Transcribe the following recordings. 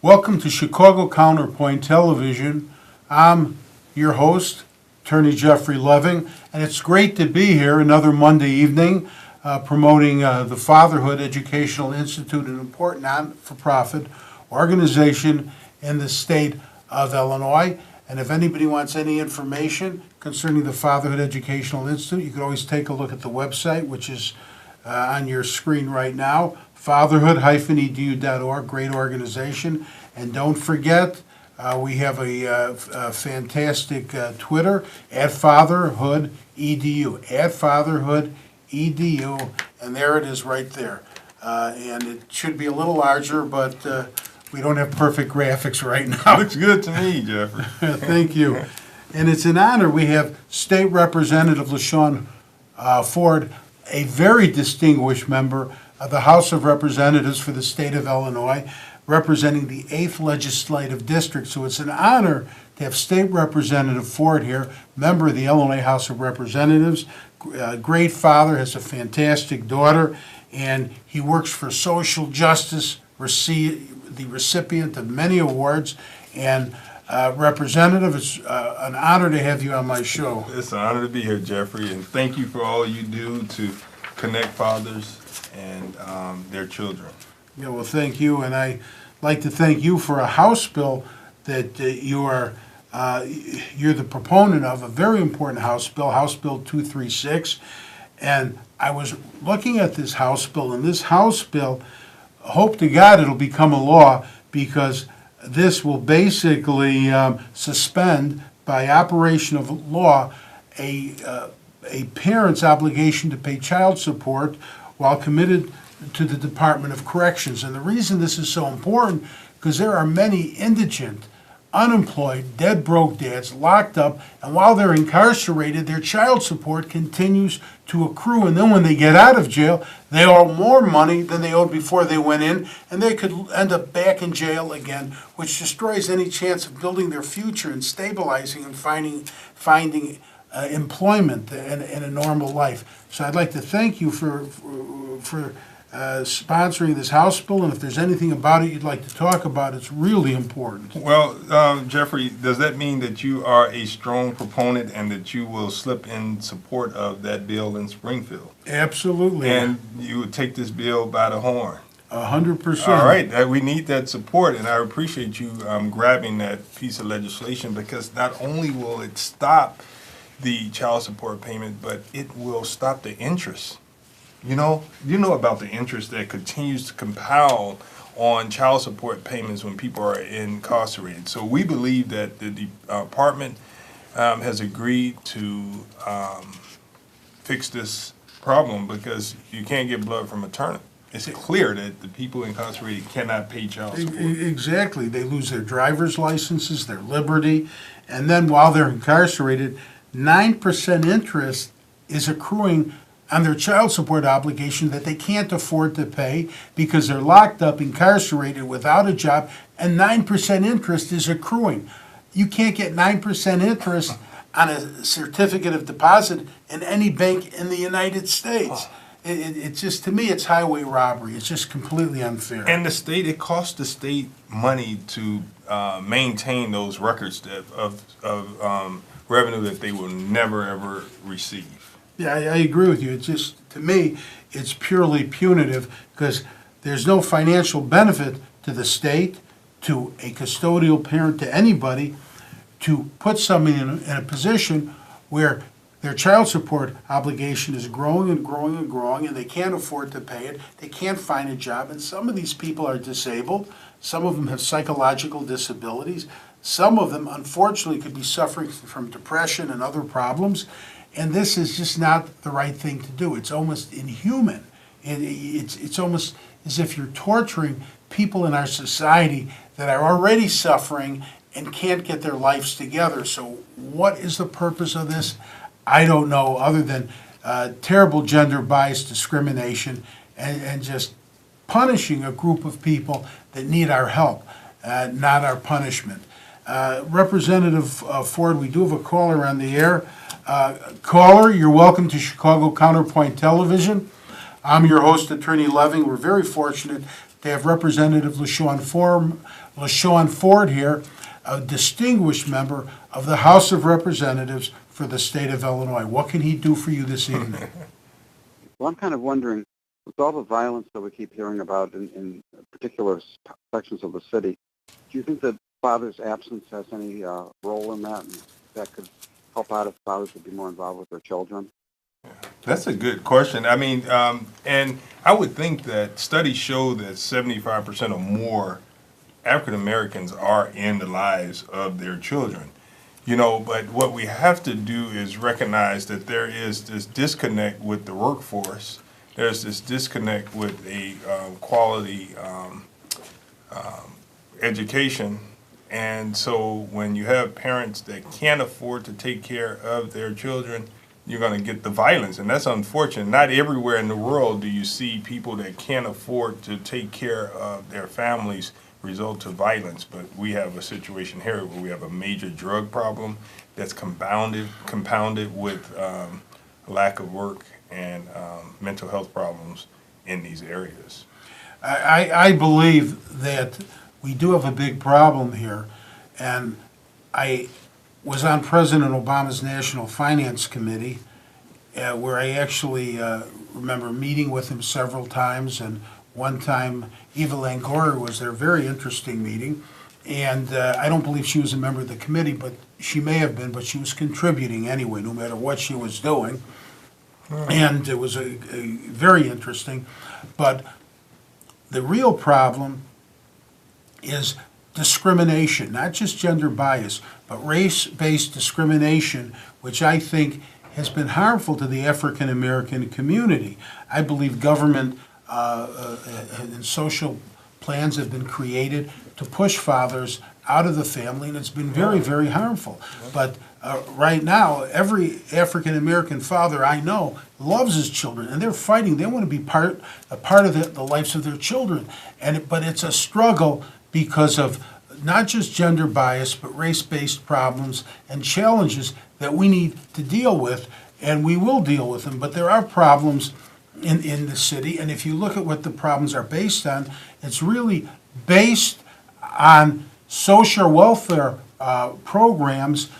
Welcome to Chicago Counterpoint Television. I'm your host, Attorney Jeffery Leving, and it's great to be here another Monday evening promoting the Fatherhood Educational Institute, an important non-for-profit organization in the state of Illinois. And if anybody wants any information concerning the Fatherhood Educational Institute, you can always take a look at the website, which is on your screen right now, fatherhood-edu.org, great organization. And don't forget, we have a fantastic Twitter, @fatherhoodedu, @fatherhoodedu, and there it is right there. And it should be a little larger, but we don't have perfect graphics right now. Looks good to me, Jeffrey. Thank you. And it's an honor. We have State Representative LaShawn Ford, a very distinguished member of the House of Representatives for the state of Illinois, representing the 8th Legislative District. So it's an honor to have State Representative Ford here, member of the Illinois House of Representatives, great father, has a fantastic daughter, and he works for social justice, the recipient of many awards. And Representative, it's an honor to have you on my show. It's an honor to be here, Jeffrey, and thank you for all you do to connect fathers and their children. Yeah, well, thank you, and I'd like to thank you for a House bill that you're the proponent of, a very important House Bill 236. And I was looking at this House bill, and this House bill, hope to God it'll become a law, because this will basically suspend, by operation of law, a parent's obligation to pay child support while committed to the Department of Corrections. And the reason this is so important, because there are many indigent, unemployed, dead broke dads locked up, and while they're incarcerated, their child support continues to accrue. And then when they get out of jail, they owe more money than they owed before they went in, and they could end up back in jail again, which destroys any chance of building their future and stabilizing and finding employment and a normal life. So I'd like to thank you for sponsoring this House bill, and if there's anything about it you'd like to talk about, it's really important. Well, Jeffrey, does that mean that you are a strong proponent and that you will slip in support of that bill in Springfield? Absolutely. And you would take this bill by the horn? 100%. All right, we need that support, and I appreciate you grabbing that piece of legislation, because not only will it stop the child support payment, but it will stop the interest. You know about the interest that continues to compound on child support payments when people are incarcerated. So we believe that the department has agreed to fix this problem, because you can't get blood from a turnip. It's clear that the people incarcerated cannot pay child support. Exactly. They lose their driver's licenses, their liberty, and then while they're incarcerated, 9% interest is accruing on their child support obligation that they can't afford to pay because they're locked up, incarcerated, without a job, and 9% interest is accruing. You can't get 9% interest on a certificate of deposit in any bank in the United States. It's just, to me, it's highway robbery. It's just completely unfair. And it costs the state money to maintain those records of revenue that they will never, ever receive. Yeah, I agree with you. It's just, to me, it's purely punitive, because there's no financial benefit to the state, to a custodial parent, to anybody, to put somebody in a position where their child support obligation is growing and growing and growing, and they can't afford to pay it. They can't find a job, and some of these people are disabled. Some of them have psychological disabilities. Some of them, unfortunately, could be suffering from depression and other problems. And this is just not the right thing to do. It's almost inhuman. It's almost as if you're torturing people in our society that are already suffering and can't get their lives together. So what is the purpose of this? I don't know, other than terrible gender-biased discrimination and just punishing a group of people that need our help, not our punishment. Representative Ford, we do have a caller on the air. Caller, you're welcome to Chicago Counterpoint Television. I'm your host, Attorney Leving. We're very fortunate to have Representative LaShawn Ford here, a distinguished member of the House of Representatives for the state of Illinois. What can he do for you this evening? Well, I'm kind of wondering, with all the violence that we keep hearing about in particular sections of the city, do you think that father's absence has any role in that, and that could help out if fathers would be more involved with their children? That's a good question. I mean, and I would think that studies show that 75% or more African Americans are in the lives of their children. But what we have to do is recognize that there is this disconnect with the workforce. There's this disconnect with a quality education. And so when you have parents that can't afford to take care of their children, you're going to get the violence. And that's unfortunate. Not everywhere in the world do you see people that can't afford to take care of their families result to violence. But we have a situation here where we have a major drug problem that's compounded with lack of work and mental health problems in these areas. I believe that we do have a big problem here, and I was on President Obama's National Finance Committee, where I actually remember meeting with him several times, and one time Eva Longoria was there, very interesting meeting, and I don't believe she was a member of the committee, but she may have been, but she was contributing anyway, no matter what she was doing, and it was a very interesting, but the real problem is discrimination, not just gender bias, but race-based discrimination, which I think has been harmful to the African American community. I believe government and social plans have been created to push fathers out of the family, and it's been very, very harmful. But right now, every African American father I know loves his children, and they're fighting. They want to be a part of the lives of their children. But it's a struggle because of not just gender bias, but race-based problems and challenges that we need to deal with, and we will deal with them. But there are problems in the city, and if you look at what the problems are based on, it's really based on social welfare programs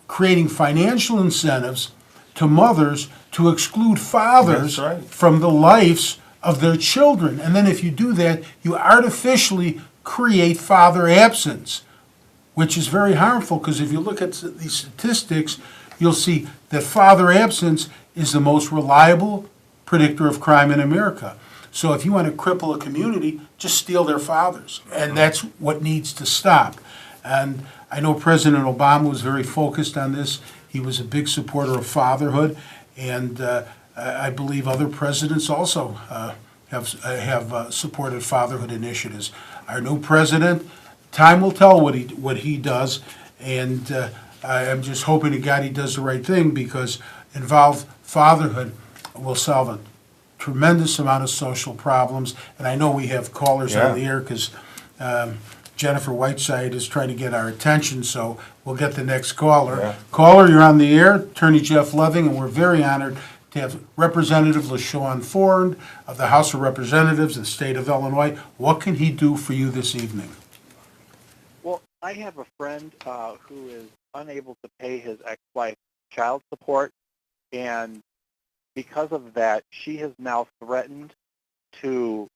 creating financial incentives to mothers to exclude fathers from the lives of their children. And then if you do that, you artificially create father absence, which is very harmful, because if you look at these statistics, you'll see that father absence is the most reliable predictor of crime in America. So if you want to cripple a community, just steal their fathers. And that's what needs to stop. And I know President Obama was very focused on this. He was a big supporter of fatherhood. And I believe other presidents also have supported fatherhood initiatives. Our new president, time will tell what he does. And I'm just hoping to God he does the right thing, because involved fatherhood will solve a tremendous amount of social problems. And I know we have callers on the air, because Jennifer Whiteside is trying to get our attention, so we'll get the next caller. Yeah. Caller, you're on the air, Attorney Jeff Leving, and we're very honored to have Representative LaShawn Ford of the House of Representatives of the state of Illinois. What can he do for you this evening? Well, I have a friend who is unable to pay his ex-wife child support, and because of that, she has now threatened to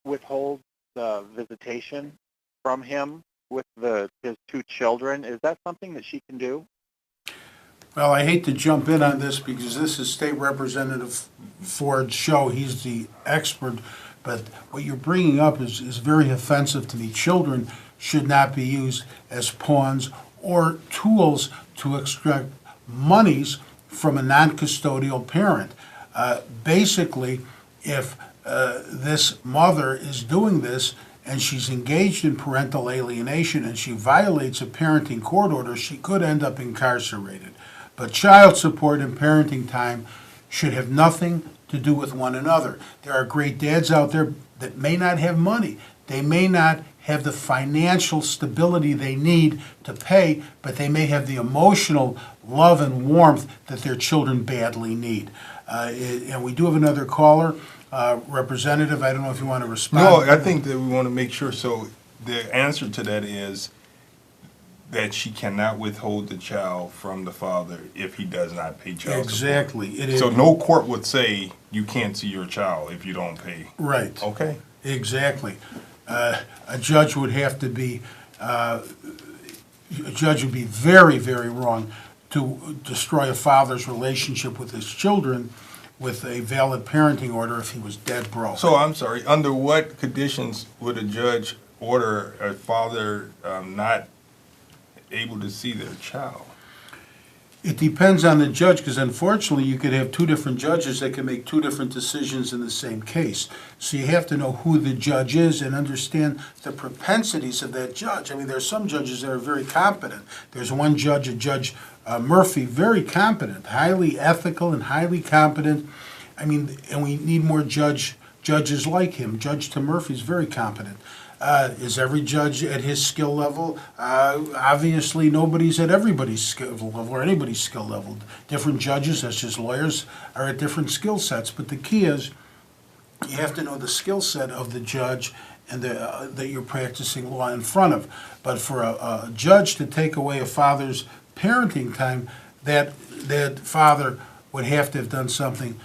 withhold the visitation from him with his two children. Is that something that she can do? Well, I hate to jump in on this because this is State Representative Ford's show. He's the expert. But what you're bringing up is very offensive to me. Children should not be used as pawns or tools to extract monies from a non-custodial parent. Basically, if this mother is doing this and she's engaged in parental alienation and she violates a parenting court order, she could end up incarcerated. But child support and parenting time should have nothing to do with one another. There are great dads out there that may not have money. They may not have the financial stability they need to pay, but they may have the emotional love and warmth that their children badly need. And we do have another caller. Representative, I don't know if you want to respond. No, I think that we want to make sure, so the answer to that is that she cannot withhold the child from the father if he does not pay child support. Exactly. It is. So no court would say you can't see your child if you don't pay. Right. Okay. Exactly. A judge would have to be, a judge would be very, very wrong to destroy a father's relationship with his children with a valid parenting order if he was dead broke. So I'm sorry, under what conditions would a judge order a father not able to see their child? It depends on the judge, because unfortunately, you could have two different judges that can make two different decisions in the same case. So you have to know who the judge is and understand the propensities of that judge. I mean, there are some judges that are very competent. There's one judge, a Judge Murphy, very competent, highly ethical and highly competent. I mean, and we need more judges like him. Judge Tim Murphy is very competent. Is every judge at his skill level? Obviously, nobody's at everybody's skill level or anybody's skill level. Different judges, that's just lawyers, are at different skill sets. But the key is you have to know the skill set of the judge and that you're practicing law in front of. But for a judge to take away a father's parenting time, that father would have to have done something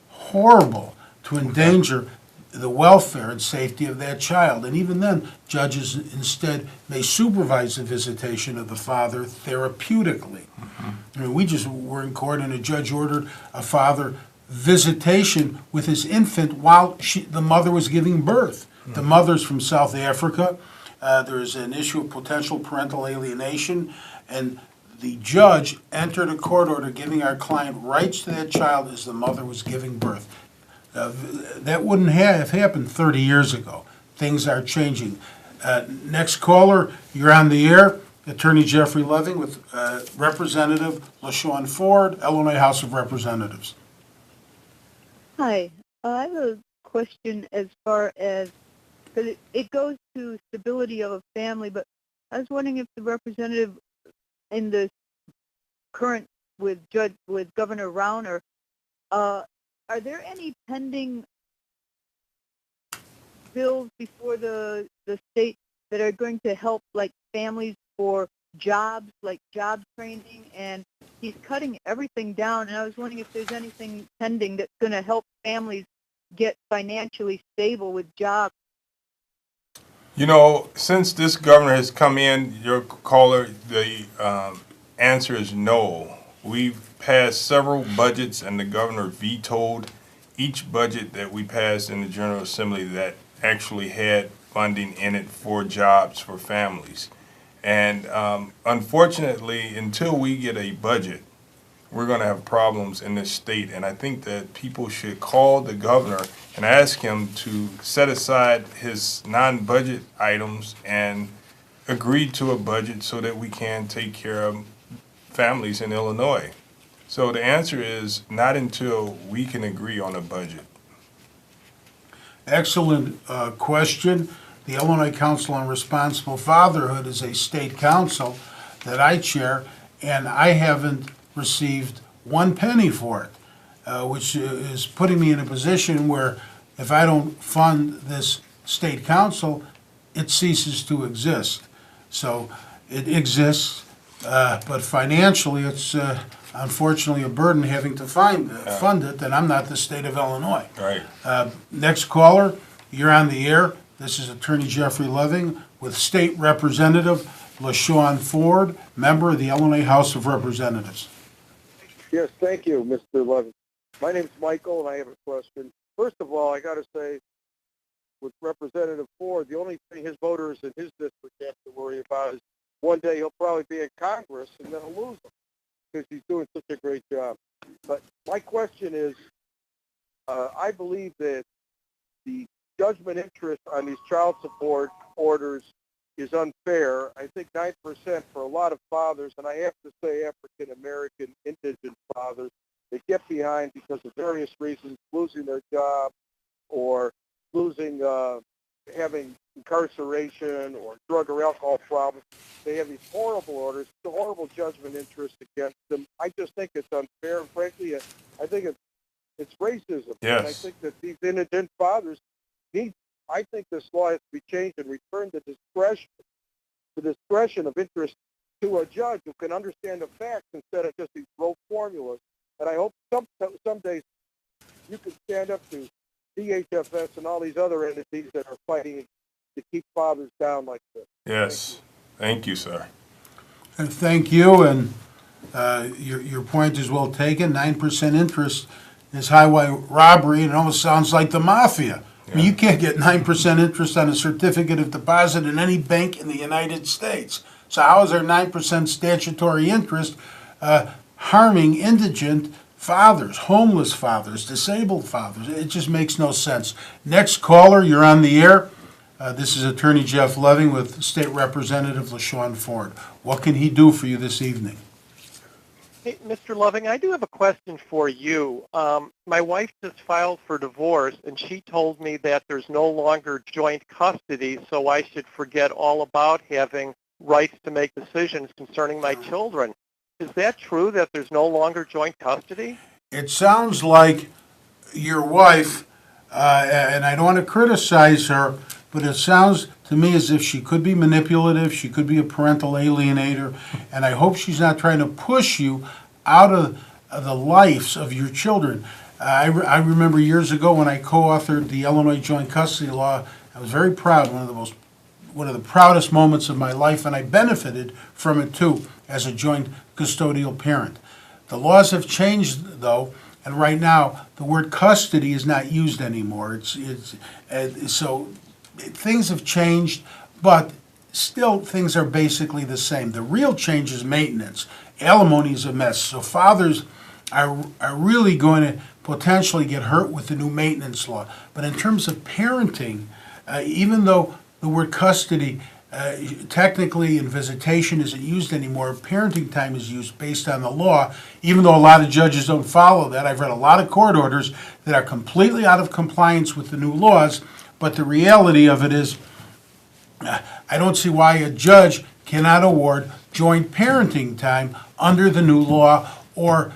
horrible to endanger the welfare and safety of that child. And even then, judges instead may supervise the visitation of the father therapeutically. I mean, we just were in court and a judge ordered a father visitation with his infant while the mother was giving birth. The mother's from South Africa. There's an issue of potential parental alienation, and the judge entered a court order giving our client rights to that child as the mother was giving birth. That wouldn't have happened 30 years ago. Things are changing. Next caller, you're on the air. Attorney Jeffery Leving with Representative LaShawn Ford, Illinois House of Representatives. Hi. I have a question as far as, because it goes to stability of a family, but I was wondering if the representative in the current with Governor Rauner, are there any pending bills before the state that are going to help like families for jobs, like job training? And he's cutting everything down, and I was wondering if there's anything pending that's going to help families get financially stable with jobs. You know, since this governor has come in, your caller, the answer is no. We've passed several budgets, and the governor vetoed each budget that we passed in the General Assembly that actually had funding in it for jobs for families. And unfortunately, until we get a budget, we're going to have problems in this state. And I think that people should call the governor and ask him to set aside his non-budget items and agree to a budget so that we can take care of families in Illinois. So the answer is not until we can agree on a budget. Excellent question. The Illinois Council on Responsible Fatherhood is a state council that I chair, and I haven't received one penny for it, which is putting me in a position where if I don't fund this state council, it ceases to exist. So it exists, but financially it's unfortunately a burden having to fund it, and I'm not the state of Illinois. Right. Next caller, you're on the air. This is Attorney Jeffery Leving with State Representative LaShawn Ford, member of the Illinois House of Representatives. Yes, thank you, Mr. Levin. My name's Michael, and I have a question. First of all, I got to say, with Representative Ford, the only thing his voters in his district have to worry about is one day he'll probably be in Congress, and then he'll lose them because he's doing such a great job. But my question is, I believe that the judgment interest on these child support orders is unfair. I think 9% for a lot of fathers, and I have to say African-American indigent fathers, they get behind because of various reasons, losing their job or losing, having incarceration or drug or alcohol problems. They have these horrible orders, the horrible judgment interest against them. I just think it's unfair. Frankly, I think it's It's racism. Yes. And I think that these indigent fathers I think this law has to be changed and returned the discretion of interest to a judge who can understand the facts instead of just these rote formulas. And I hope some days you can stand up to DHFS and all these other entities that are fighting to keep fathers down like this. Yes. Thank you, sir. And thank you, and your point is well taken. 9% interest is highway robbery, and it almost sounds like the mafia. I mean, you can't get 9% interest on a certificate of deposit in any bank in the United States. So how is there 9% statutory interest harming indigent fathers, homeless fathers, disabled fathers? It just makes no sense. Next caller, you're on the air. This is Attorney Jeff Leving with State Representative LaShawn Ford. What can he do for you this evening? Hey, Mr. Loving, I do have a question for you. My wife just filed for divorce, and she told me that there's no longer joint custody, so I should forget all about having rights to make decisions concerning my children. Is that true, that there's no longer joint custody? It sounds like your wife, and I don't want to criticize her, but it sounds to me as if she could be manipulative, she could be a parental alienator, and I hope she's not trying to push you out of the lives of your children. I remember years ago when I co-authored the Illinois Joint Custody Law. I was very proud, one of the proudest moments of my life, and I benefited from it too as a joint custodial parent. The laws have changed though, and right now the word custody is not used anymore. So things have changed, but still things are basically the same. The real change is maintenance. Alimony is a mess. So fathers are really going to potentially get hurt with the new maintenance law. But in terms of parenting, even though the word custody technically in visitation isn't used anymore, parenting time is used based on the law, even though a lot of judges don't follow that. I've read a lot of court orders that are completely out of compliance with the new laws, but the reality of it is I don't see why a judge cannot award joint parenting time under the new law or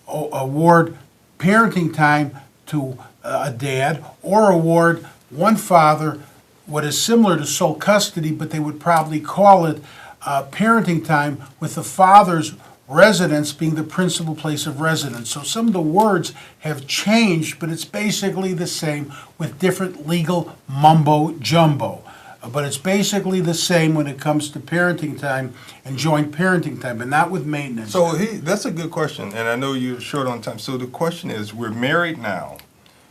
award parenting time to a dad or award one father what is similar to sole custody, but they would probably call it parenting time with the father's residence being the principal place of residence. So some of the words have changed, but it's basically the same with different legal mumbo jumbo. But it's basically the same when it comes to parenting time and joint parenting time, but not with maintenance. So that's a good question, and I know you're short on time. So the question is, we're married now.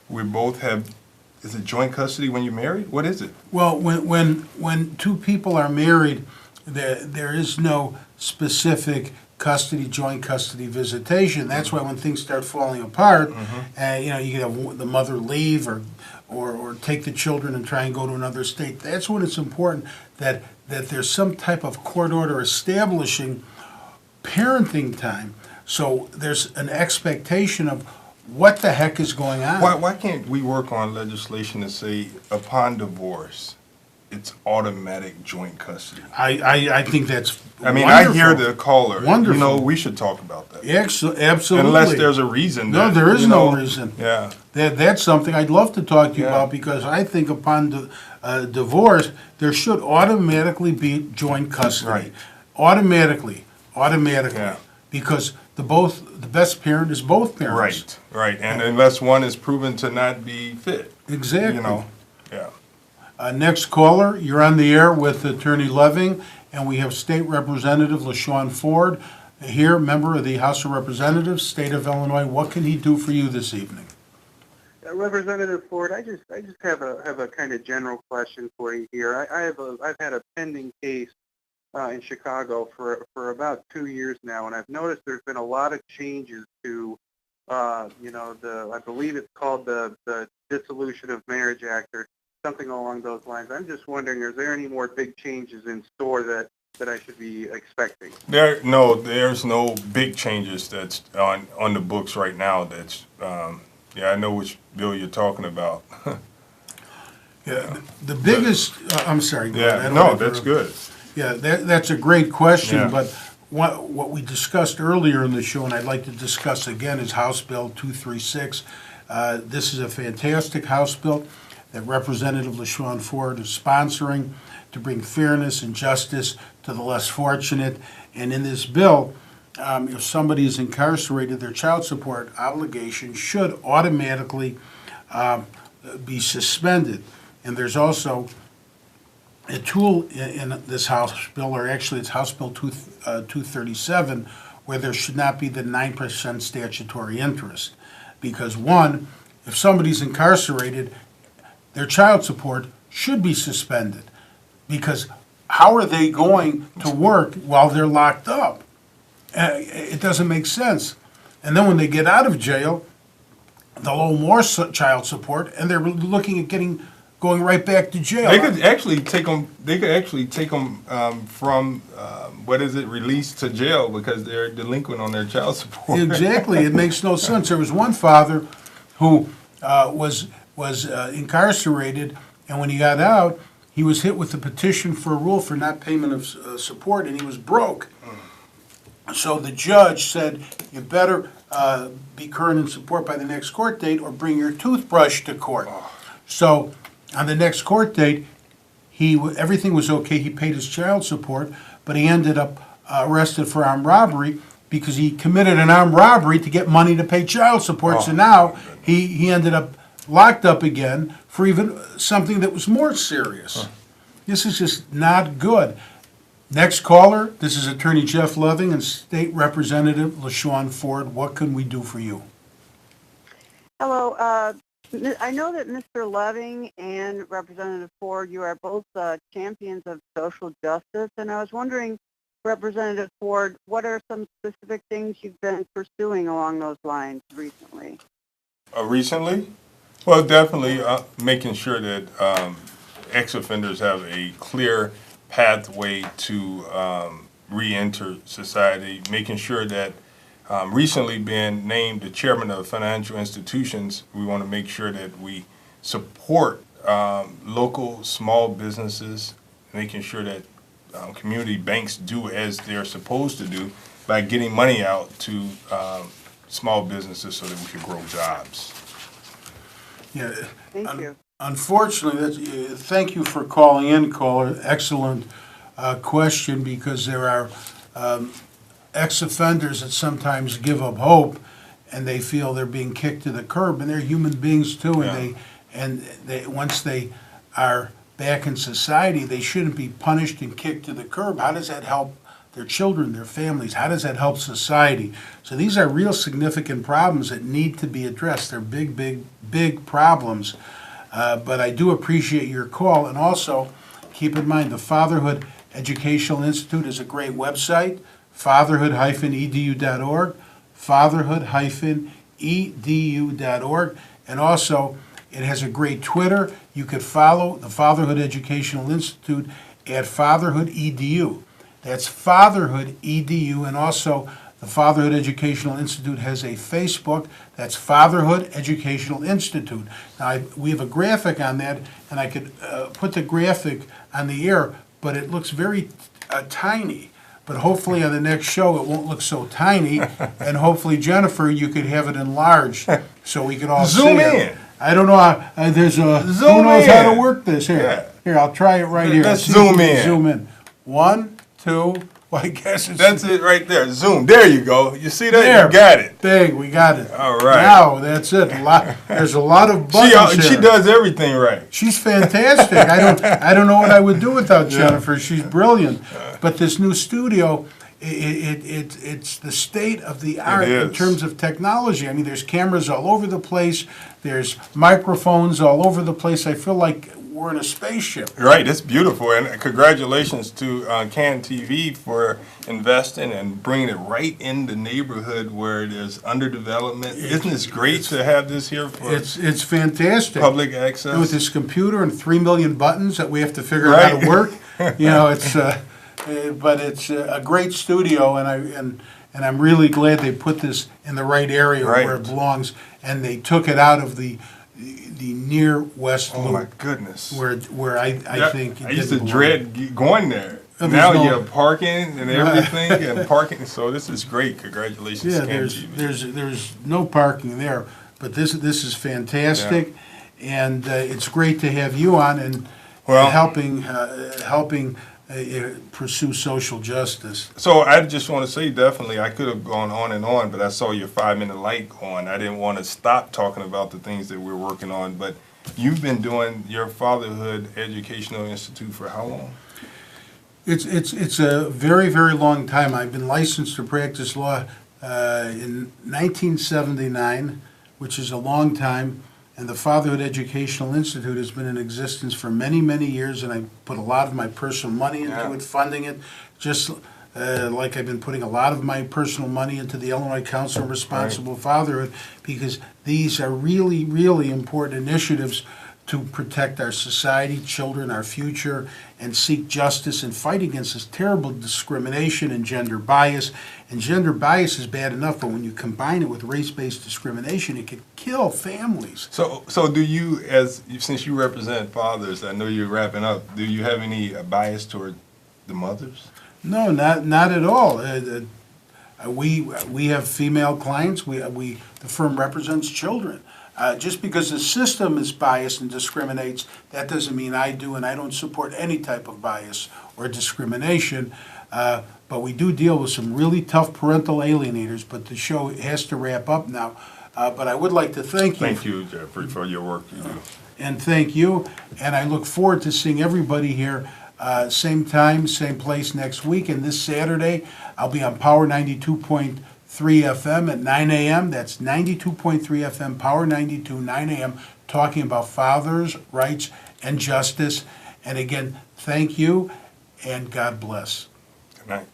We both have, is it joint custody when you're married? What is it? Well, when two people are married, there is no specific custody, joint custody visitation. That's why when things start falling apart, you can have the mother leave or take the children and try and go to another state. That's when it's important that there's some type of court order establishing parenting time. So there's an expectation of what the heck is going on. Why can't we work on legislation to say upon divorce, it's automatic joint custody? I think that's I mean, wonderful. I hear the caller. Wonderful. You know, we should talk about that. Absolutely. Unless there's a reason. No, there is no reason. Yeah. That's something I'd love to talk to you about, because I think upon divorce, there should automatically be joint custody. Right. Automatically. Yeah. Because the best parent is both parents. Right. And unless one is proven to not be fit. Exactly. You know, yeah. Next caller, you're on the air with Attorney Leving, and we have State Representative LaShawn Ford here, member of the House of Representatives, State of Illinois. What can he do for you this evening? Representative Ford, I just have a kind of general question for you here. I've had a pending case in Chicago for about 2 years now, and I've noticed there's been a lot of changes to I believe it's called the Dissolution of Marriage Act or something along those lines. I'm just wondering, is there any more big changes in store that I should be expecting? There's no big changes that's on the books right now. That's I know which bill you're talking about. Yeah, the biggest. I'm sorry. Yeah, no, that's good. Yeah, that's a great question. Yeah. But what we discussed earlier in the show, and I'd like to discuss again, is House Bill 236. This is a fantastic House bill that Representative LaShawn Ford is sponsoring to bring fairness and justice to the less fortunate. And in this bill, if somebody is incarcerated, their child support obligation should automatically be suspended. And there's also a tool in this House bill, or actually it's House Bill 237, where there should not be the 9% statutory interest. Because one, if somebody's incarcerated, their child support should be suspended. Because how are they going to work while they're locked up? It doesn't make sense. And then when they get out of jail, they'll owe more child support, and they're looking at going right back to jail. They could actually take them. They could actually take them from released to jail because they're delinquent on their child support. Exactly, it makes no sense. There was one father who was incarcerated, and when he got out, he was hit with a petition for a rule for not payment of support, and he was broke. So the judge said, "You better be current in support by the next court date, or bring your toothbrush to court." So on the next court date, everything was okay. He paid his child support, but he ended up arrested for armed robbery because he committed an armed robbery to get money to pay child support. So now he ended up locked up again for even something that was more serious. This is just not good. Next caller, this is Attorney Jeff Leving and State Representative LaShawn Ford. What can we do for you? Hello. I know that Mr. Leving and Representative Ford, you are both champions of social justice, and I was wondering, Representative Ford, what are some specific things you've been pursuing along those lines recently? Recently? Well, definitely making sure that ex-offenders have a clear pathway to re-enter society, making sure that recently being named the chairman of financial institutions, we want to make sure that we support local small businesses, making sure that community banks do as they're supposed to do by getting money out to small businesses so that we can grow jobs. Yeah. Thank you. Unfortunately, thank you for calling in, caller. Excellent question, because there are ex-offenders that sometimes give up hope, and they feel they're being kicked to the curb, and they're human beings too. And they once they are back in society, they shouldn't be punished and kicked to the curb. How does that help their children, their families? How does that help society? So these are real significant problems that need to be addressed. They're big, big, big problems. But I do appreciate your call. And also, keep in mind, the Fatherhood Educational Institute is a great website, fatherhood-edu.org, fatherhood-edu.org. And also, it has a great Twitter. You could follow the Fatherhood Educational Institute at Fatherhood EDU. That's Fatherhood EDU. And also, the Fatherhood Educational Institute has a Facebook. That's Fatherhood Educational Institute. Now, we have a graphic on that, and I could put the graphic on the air, but it looks very tiny. But hopefully on the next show, it won't look so tiny, and hopefully, Jennifer, you could have it enlarged so we could all Zoom see in. it. I don't know how, there's a, who Zoom knows in. how to work this? Here, Yeah. here, I'll try it right here. Let's See if we zoom can in. Zoom in. 1, 2, well, I guess it's... That's it right there. Zoom. There you go. You see that? There. You got it. Big, we got it. All right. Now, that's it. There's a lot of buttons She here. does everything right. She's fantastic. I don't know what I would do without Jennifer. She's brilliant. But this new studio, it's the state of the art in is. terms of technology. I mean, there's cameras all over the place. There's microphones all over the place. I feel like we're in a spaceship. Right, it's beautiful, and congratulations to CAN TV for investing and bringing it right in the neighborhood where there's underdevelopment. Isn't it great to have this here for It's fantastic. public access? With this computer and 3 million buttons that we have to figure out how to Right. work. You know, but it's a great studio, and I'm really glad they put this in the right area Right. where it belongs, and they took it out of the near west Oh loop. my goodness! Where I think it I used to didn't belong. dread going there. There's now no- you have parking and everything, and parking, so this is great. Congratulations, Yeah, Cam TV. there's no parking there, but this is fantastic, and it's great to have you on and Well- helping pursue social justice. So I just want to say, definitely, I could have gone on, but I saw your 5-minute light on. I didn't want to stop talking about the things that we're working on, but you've been doing your Fatherhood Educational Institute for how long? It's a very, very long time. I've been licensed to practice law in 1979, which is a long time, and the Fatherhood Educational Institute has been in existence for many, many years, and I put a lot of my personal money into it, funding it, just like I've been putting a lot of my personal money into the Illinois Council on Responsible Fatherhood, because these are really, really important initiatives to protect our society, children, our future, and seek justice and fight against this terrible discrimination and gender bias. And gender bias is bad enough, but when you combine it with race-based discrimination, it could kill families. So do you, since you represent fathers, I know you're wrapping up, do you have any bias toward the mothers? No, not at all. We have female clients. The firm represents children. Just because the system is biased and discriminates, that doesn't mean I do, and I don't support any type of bias or discrimination. But we do deal with some really tough parental alienators, but the show has to wrap up now. But I would like to thank you. Thank you, Jeffrey, for your work you do. And thank you, and I look forward to seeing everybody here, same time, same place next week, and this Saturday, I'll be on Power 92.3 FM at 9 a.m., that's 92.3 FM, Power 92, 9 a.m., talking about fathers' rights and justice, and again, thank you, and God bless. Good night.